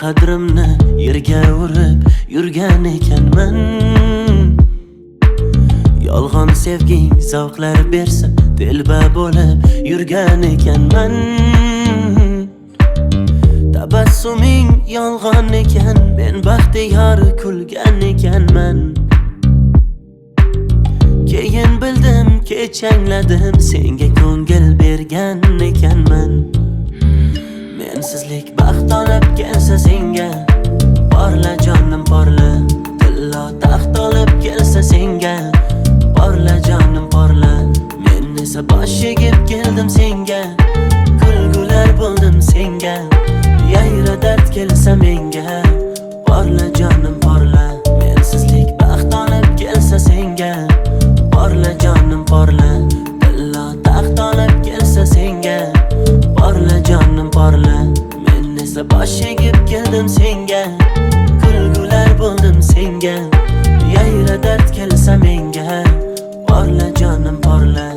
qadrimni yerga urib yurgan ekanman. Yolg'on sevging zavqlar bersa telba bo'lib yurgan ekanman. Tabassuming yolg'on ekan, men baxtiyor kulgan ekanman. Keyin bildim, kech angladim, senga ko'ngil bergan ekanman. Mensizlik baxt olib kelsa senga, porla jonim porla. Tillo taxt olib kelsa senga, porla jonim porla. Men esa bosh egib keldim senga, kulgular bo'ldim senga. Yayra dard kelsa menga, porla jonim porla. Mensizlik baxt olib kelsa senga, porla jonim porla. Tillo taxt olib kelsa senga, porla jonim porla. Men esa bosh egib keldim senga, kulgular bo'ldim senga. Yayra dard kelsa menga, porla jonim porla.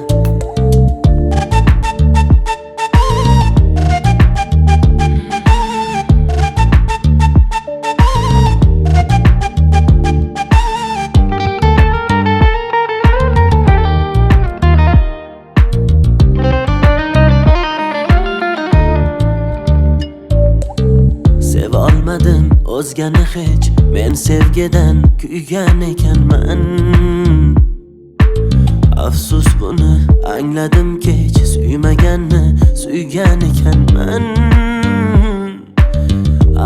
Olmadim o'zgani hech, men sevgidan kuygan ekanman. Afsus buni angladim kech, suymaganni suygan ekanman.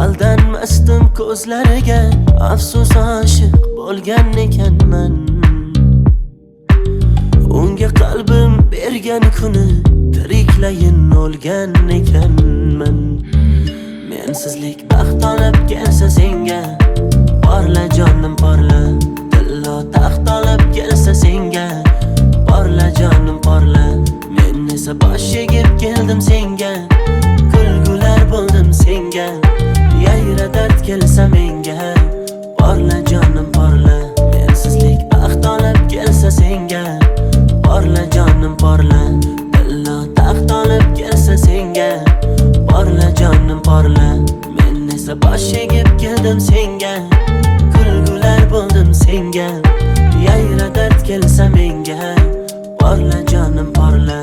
Aldanmasdim ko'zlariga, afsus oshiq bo'lgan ekanman. Unga qalbim bergan kuni tiriklayin o'lgan ekanman. Mensizlik baxt olib kelsa senga, porla jonim porla. Tillo taxt olib kelsa senga, porla jonim porla. Men esa bosh egib keldim senga, kulgular bo'ldim senga. Yayra dard kelsa menga, porla jonim porla. Mensizlik baxt olib kelsa senga, porla jonim porla. Tillo taxt olib kelsa senga, porla jonim porla. Men esa bosh egib keldim senga, kulgular bo'ldim senga. Yayra dard kelsa menga, porla jonim porla.